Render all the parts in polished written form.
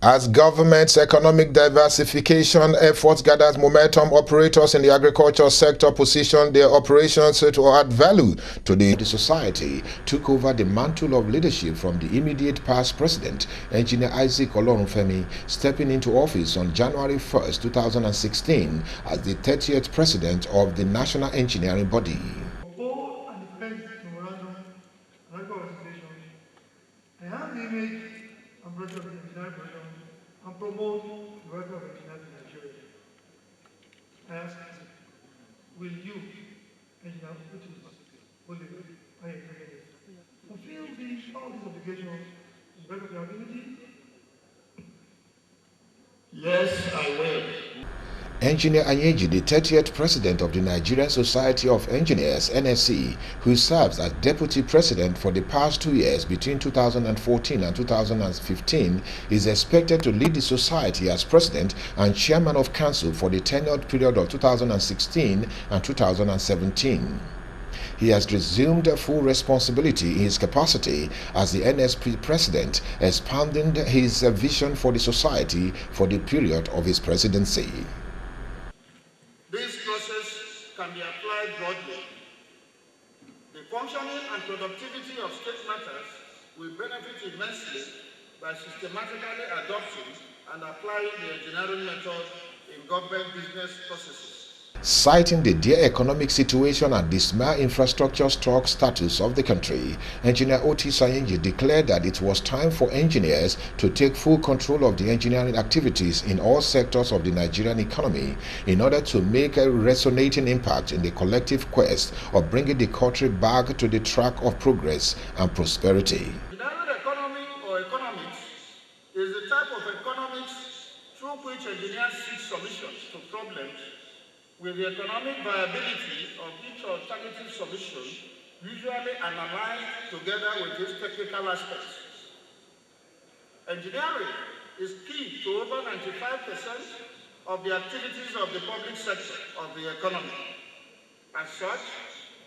As government's economic diversification efforts gathers momentum, operators in the agriculture sector position their operations to add value to the society took over the mantle of leadership from the immediate past president, Engineer Isaac Olorunfemi, stepping into office on January 1st, 2016 as the 30th president of the national engineering body. I have the image and brother of the engineering program and promote the work of engineers in Nigeria. I ask, will you, Engineer Otis, Oliver, I fulfill all these obligations in the work of the community? Yes, I will. Engineer Anyeji, the 30th president of the Nigerian Society of Engineers, NSE, who serves as deputy president for the past 2 years between 2014 and 2015, is expected to lead the society as president and chairman of council for the tenured period of 2016 and 2017. He has resumed full responsibility in his capacity as the NSP president, expanding his vision for the society for the period of his presidency. This process can be applied broadly. The functioning and productivity of state matters will benefit immensely by systematically adopting and applying the engineering method in government business processes. Citing the dire economic situation and dismal infrastructure stock status of the country, Engineer Otis declared that it was time for engineers to take full control of the engineering activities in all sectors of the Nigerian economy in order to make a resonating impact in the collective quest of bringing the country back to the track of progress and prosperity. Engineering economy or economics is the type of economics through which engineers seek solutions to problems with the economic viability of each alternative solution usually analyzed together with its technical aspects. Engineering is key to over 95% of the activities of the public sector of the economy. As such,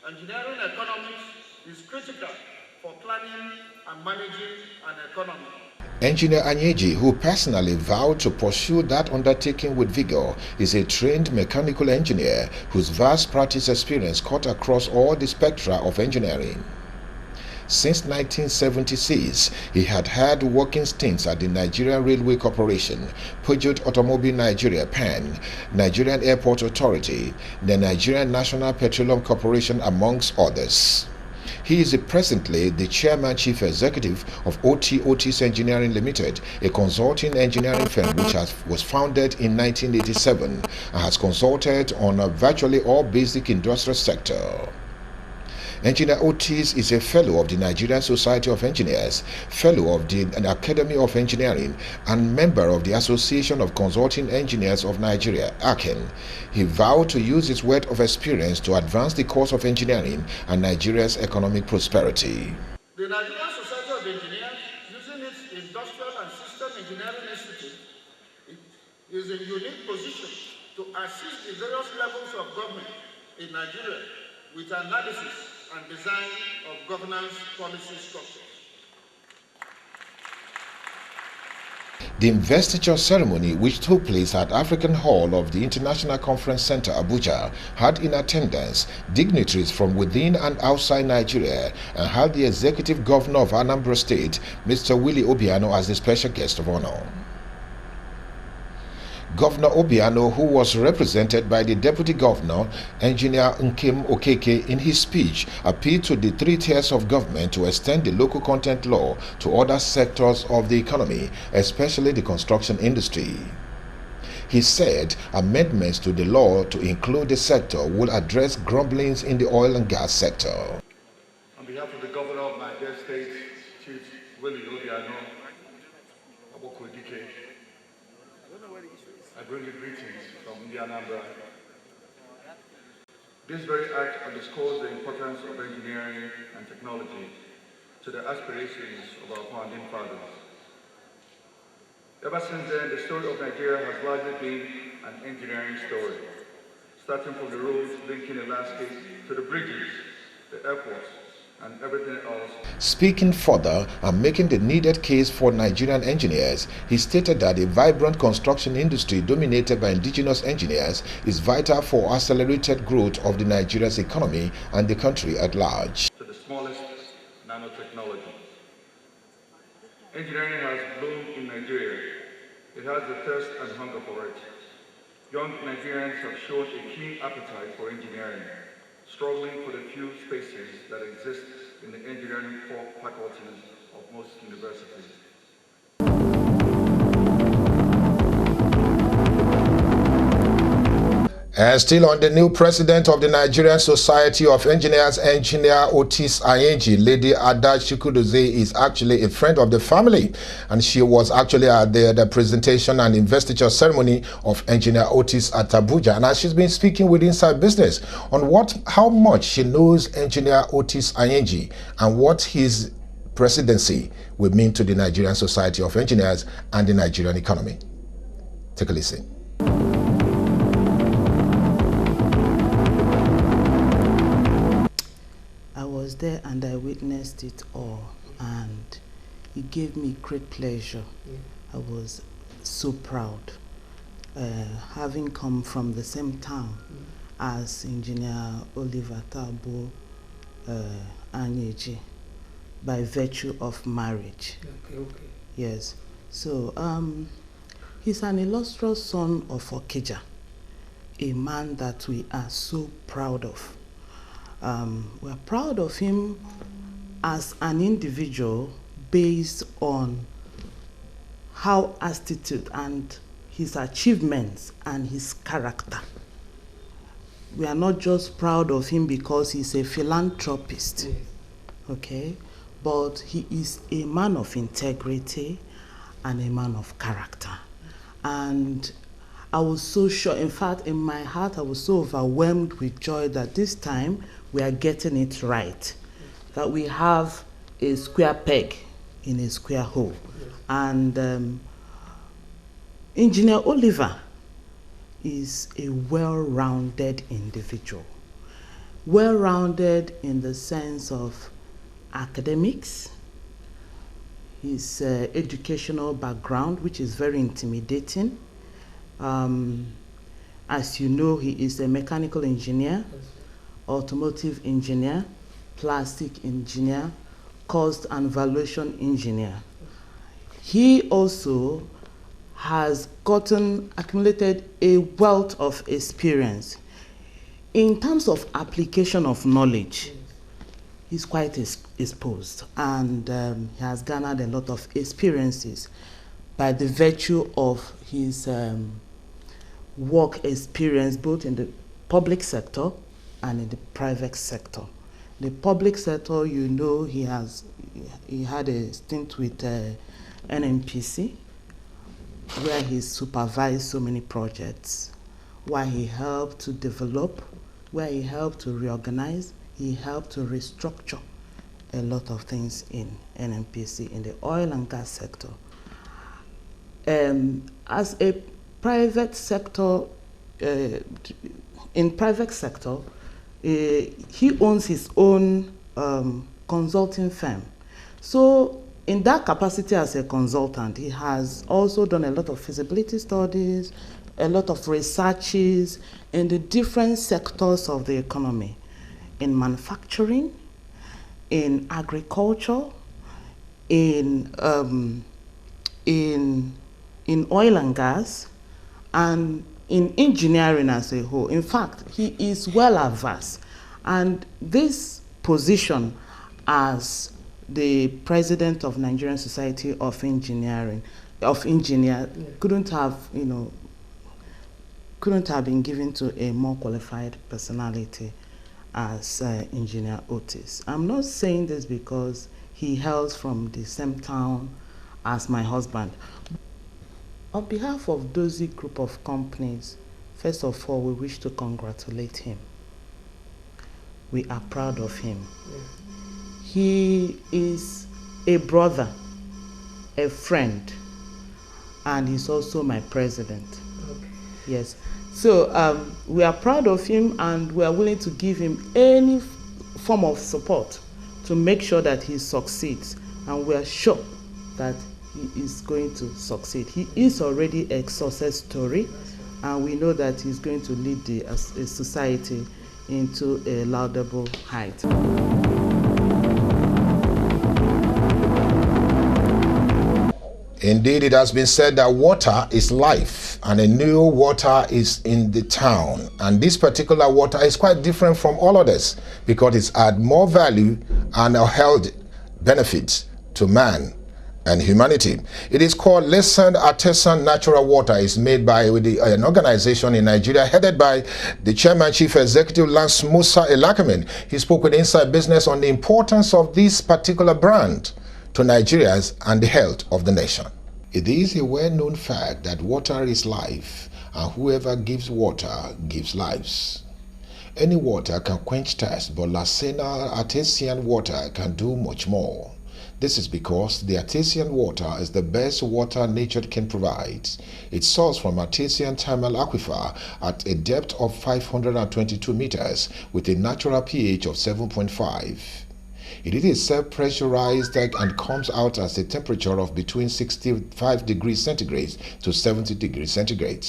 engineering economics is critical for planning and managing an economy. Engineer Anyeji, who personally vowed to pursue that undertaking with vigor, is a trained mechanical engineer whose vast practice experience cut across all the spectra of engineering. Since 1976, he had working stints at the Nigerian Railway Corporation, Peugeot Automobile Nigeria (PAN), Nigerian Airport Authority, the Nigerian National Petroleum Corporation, amongst others. He is presently the chairman chief executive of Otis Engineering Limited, a consulting engineering firm which was founded in 1987 and has consulted on virtually all basic industrial sector. Engineer Otis is a fellow of the Nigerian Society of Engineers, fellow of the Academy of Engineering, and member of the Association of Consulting Engineers of Nigeria, ACEN. He vowed to use his wealth of experience to advance the cause of engineering and Nigeria's economic prosperity. The Nigerian Society of Engineers, using its Industrial and System Engineering Institute, is in a unique position to assist the various levels of government in Nigeria with analysis and design of governance policy structures. The investiture ceremony, which took place at African Hall of the International Conference Center, Abuja, had in attendance dignitaries from within and outside Nigeria and had the executive governor of Anambra State, Mr. Willie Obiano, as the special guest of honor. Governor Obiano, who was represented by the Deputy Governor, Engineer Nkem Okeke, in his speech appealed to the three tiers of government to extend the local content law to other sectors of the economy, especially the construction industry. He said amendments to the law to include the sector will address grumblings in the oil and gas sector. On behalf of the Governor of my dear state, Chief Willie Obiano, I bring you greetings from Anambra. This very act underscores the importance of engineering and technology to the aspirations of our founding fathers. Ever since then, the story of Nigeria has largely been an engineering story, starting from the roads linking the landscape to the bridges, the airports, and everything else. Speaking further and making the needed case for Nigerian engineers, he stated that a vibrant construction industry dominated by indigenous engineers is vital for accelerated growth of the Nigeria's economy and the country at large. To the smallest nanotechnology. Engineering has bloomed in Nigeria. It has the thirst and hunger for it. Young Nigerians have shown a keen appetite for engineering, struggling for the few spaces that exist in the engineering faculties of most universities. And still on the new president of the Nigerian Society of Engineers, Engineer Otis Ayenji, Lady Ada Chikudozie is actually a friend of the family, and she was actually at the presentation and investiture ceremony of Engineer Otis at Abuja. And she's been speaking with Inside Business on how much she knows Engineer Otis Ayenji and what his presidency will mean to the Nigerian Society of Engineers and the Nigerian economy. Take a listen. There and I witnessed it all, and it gave me great pleasure. I was so proud, having come from the same town as Engineer Oliver Tabo Anyeji by virtue of marriage. Okay. Yes. So he's an illustrious son of Okija, a man that we are so proud of. We're proud of him as an individual based on how attitude and his achievements and his character. We are not just proud of him because he's a philanthropist, okay? But he is a man of integrity and a man of character. And I was so sure, in fact, in my heart, I was so overwhelmed with joy that this time we are getting it right, that we have a square peg in a square hole. And Engineer Oliver is a well-rounded individual. Well-rounded in the sense of academics, his educational background, which is very intimidating. As you know, he is a mechanical engineer, automotive engineer, plastic engineer, cost and valuation engineer. He also has accumulated a wealth of experience. In terms of application of knowledge, he's quite exposed, and he has garnered a lot of experiences by the virtue of his work experience both in the public sector and in the private sector. The public sector, you know, he had a stint with NNPC, where he supervised so many projects, where he helped to develop, where he helped to reorganize, he helped to restructure a lot of things in NNPC, in the oil and gas sector. As a private sector, in private sector, he owns his own consulting firm. So in that capacity as a consultant, he has also done a lot of feasibility studies, a lot of researches in the different sectors of the economy, in manufacturing, in agriculture, in oil and gas, and in engineering as a whole. In fact, he is well averse. And this position as the president of Nigerian Society of Engineers couldn't have been given to a more qualified personality as Engineer Otis. I'm not saying this because he hails from the same town as my husband. On behalf of Dozie Group of Companies, first of all, we wish to congratulate him. We are proud of him. He is a brother, a friend, and he's also my president. Okay. Yes. So we are proud of him, and we are willing to give him any form of support to make sure that he succeeds, and we are sure that he is going to succeed. He is already a success story, and we know that he's going to lead the society into a laudable height. Indeed, it has been said that water is life, and a new water is in the town. And this particular water is quite different from all others because it's add more value and health benefits to man and humanity. It is called Lesson Artisan Natural Water. It's made by an organization in Nigeria headed by the Chairman Chief Executive Lance Musa Elakamin. He spoke with Inside Business on the importance of this particular brand to Nigerians and the health of the nation. It is a well-known fact that water is life, and whoever gives water gives lives. Any water can quench thirst, but Lasena artesian water can do much more. This is because the artesian water is the best water nature can provide. It's sourced from artesian thermal aquifer at a depth of 522 meters with a natural pH of 7.5. It is self-pressurized and comes out at a temperature of between 65 degrees centigrade to 70 degrees centigrade.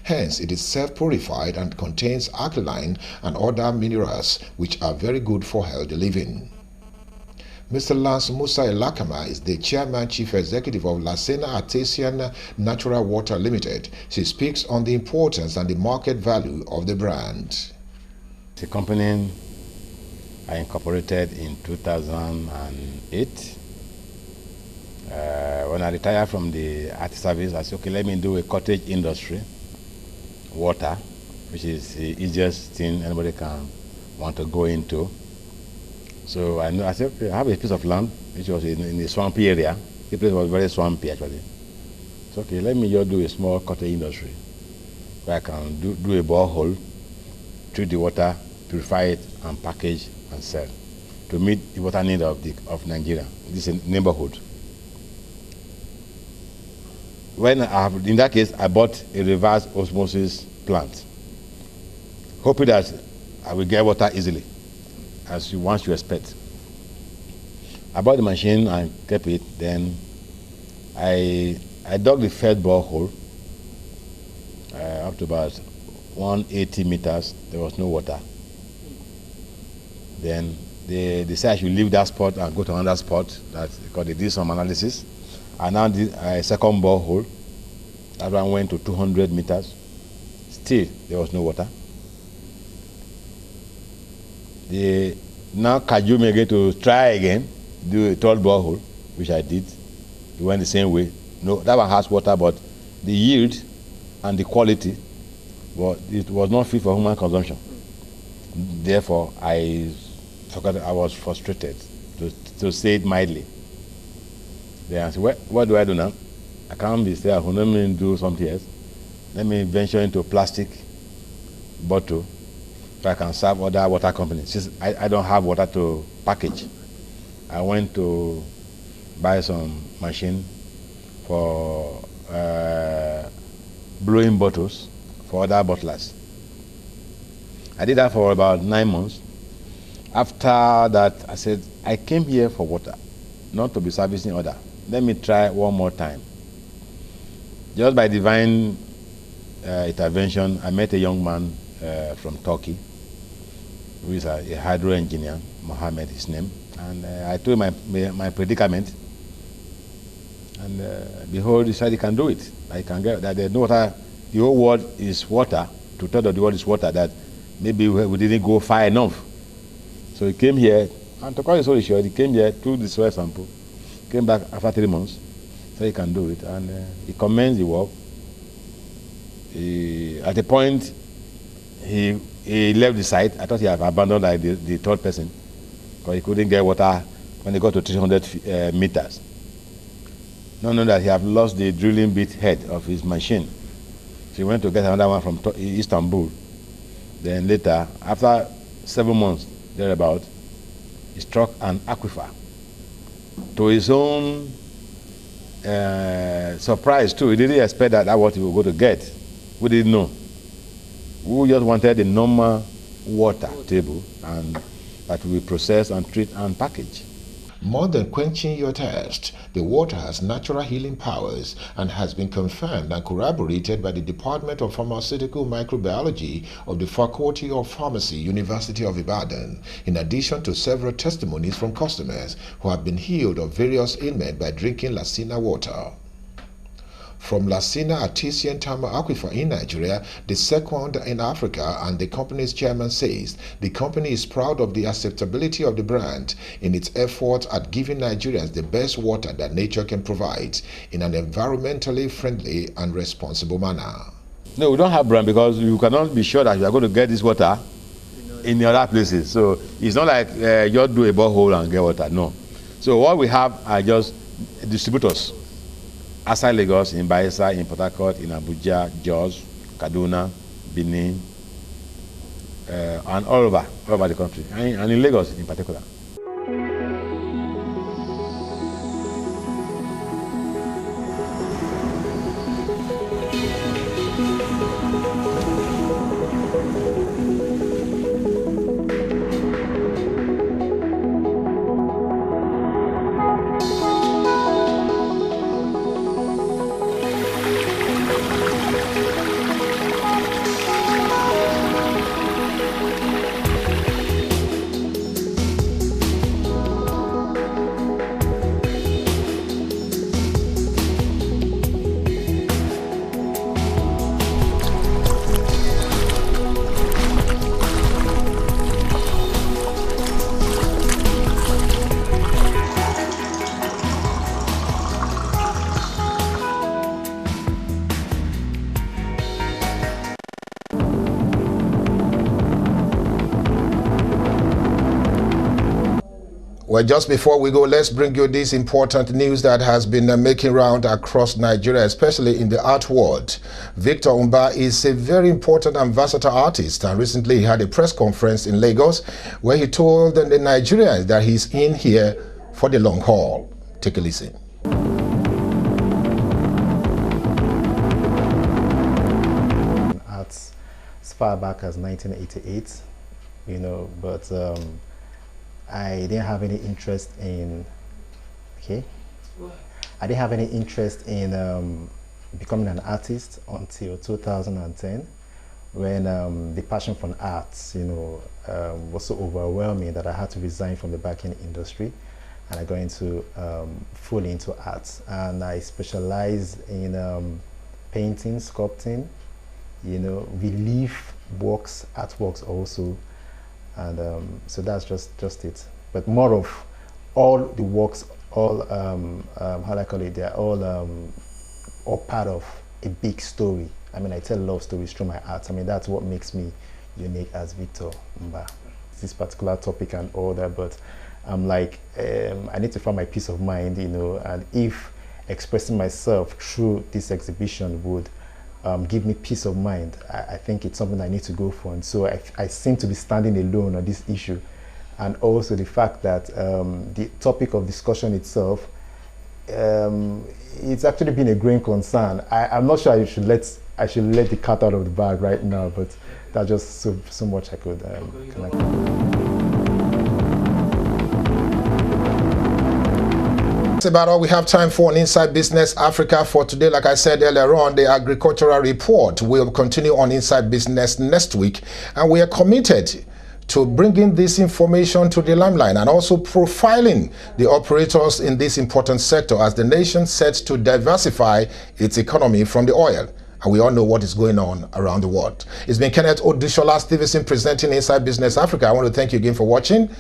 Hence, it is self-purified and contains alkaline and other minerals which are very good for healthy living. Mr. Lance Musa Elakama is the Chairman Chief Executive of Lasena Artesian Natural Water Limited. She speaks on the importance and the market value of the brand. The company I incorporated in 2008. When I retired from the art service, I said, okay, let me do a cottage industry, water, which is the easiest thing anybody can want to go into. So I said, okay, I have a piece of land, which was in the swampy area. The place was very swampy, actually. So, okay, let me just do a small cottage industry where I can do a borehole, treat the water, purify it, and package and sell to meet the water need of Nigeria. This is a neighborhood. In that case, I bought a reverse osmosis plant, hoping that I will get water easily, once you expect. I bought the machine and kept it. Then I dug the first borehole up to about 180 meters. There was no water. Then they decided I should leave that spot and go to another spot because they did some analysis. I now did a second borehole. That one went to 200 meters. Still, there was no water. They now cajoled me again to try again, do a third borehole, which I did. It went the same way. No, that one has water, but the yield and the quality, it was not fit for human consumption. Therefore, I was frustrated, to say it mildly. Then I said, what do I do now? I can't be stay at home. Let me do something else. Let me venture into plastic bottle so I can serve other water companies. Since I don't have water to package, I went to buy some machine for blowing bottles for other bottlers. I did that for about 9 months. After that, I said, I came here for water, not to be servicing other. Let me try one more time. Just by divine intervention, I met a young man from Turkey, who is a hydro engineer, Mohammed, his name. And I told him my predicament. And behold, he said he can do it. I can get that there's no water. The whole world is water. To tell the world is water, that maybe we didn't go far enough. So he came here, and to cut the story short, he came here, took the soil sample, came back after 3 months, so he can do it, and he commenced the work. At a point, he left the site. I thought he had abandoned like the third person, because he couldn't get water when he got to 300 meters. Not knowing that he had lost the drilling bit head of his machine. So he went to get another one from Istanbul. Then later, after 7 months, thereabout, he struck an aquifer. To his own surprise too, he didn't expect that what he was going to get. We didn't know. We just wanted the normal water table, and that we process and treat and package. More than quenching your thirst, the water has natural healing powers and has been confirmed and corroborated by the Department of Pharmaceutical Microbiology of the Faculty of Pharmacy, University of Ibadan, in addition to several testimonies from customers who have been healed of various ailments by drinking Lasina water. From Lasina Artesian Thermal Aquifer in Nigeria, the second in Africa, and the company's chairman says the company is proud of the acceptability of the brand in its efforts at giving Nigerians the best water that nature can provide in an environmentally friendly and responsible manner. No, we don't have brand because you cannot be sure that you are going to get this water in the other places. So it's not like you do a borehole and get water, no. So what we have are just distributors. Outside Lagos, in Bayelsa, in Port Harcourt, in Abuja, Jos, Kaduna, Benin, and all over the country, and in Lagos in particular. Well, just before we go, let's bring you this important news that has been making round across Nigeria, especially in the art world. Victor Umba is a very important and versatile artist, and recently he had a press conference in Lagos where he told the Nigerians that he's in here for the long haul. Take a listen. Arts as far back as 1988, you know, but I didn't have any interest in, I didn't have any interest in becoming an artist until 2010, when the passion for arts, you know, was so overwhelming that I had to resign from the back-end industry, and I got into fully into arts, and I specialize in painting, sculpting, you know, relief works, artworks also. And so that's just it. But more of all the works, all how do I call it? They're all part of a big story. I mean, I tell love stories through my art. I mean, that's what makes me unique as Victor Umba. This particular topic and all that, but I'm like, I need to find my peace of mind, you know. And if expressing myself through this exhibition would give me peace of mind, I think it's something I need to go for. And so I seem to be standing alone on this issue. And also the fact that the topic of discussion itself, it's actually been a growing concern. I'm not sure I should let the cat out of the bag right now, but that's just so much I could connect. That's about all we have time for on Inside Business Africa for today. Like I said earlier on, the agricultural report will continue on Inside Business next week, and we are committed to bringing this information to the limelight and also profiling the operators in this important sector as the nation sets to diversify its economy from the oil. And we all know what is going on around the world. It's been Kenneth Odushola Stevenson presenting Inside Business Africa. I want to thank you again for watching.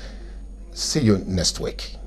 See you next week.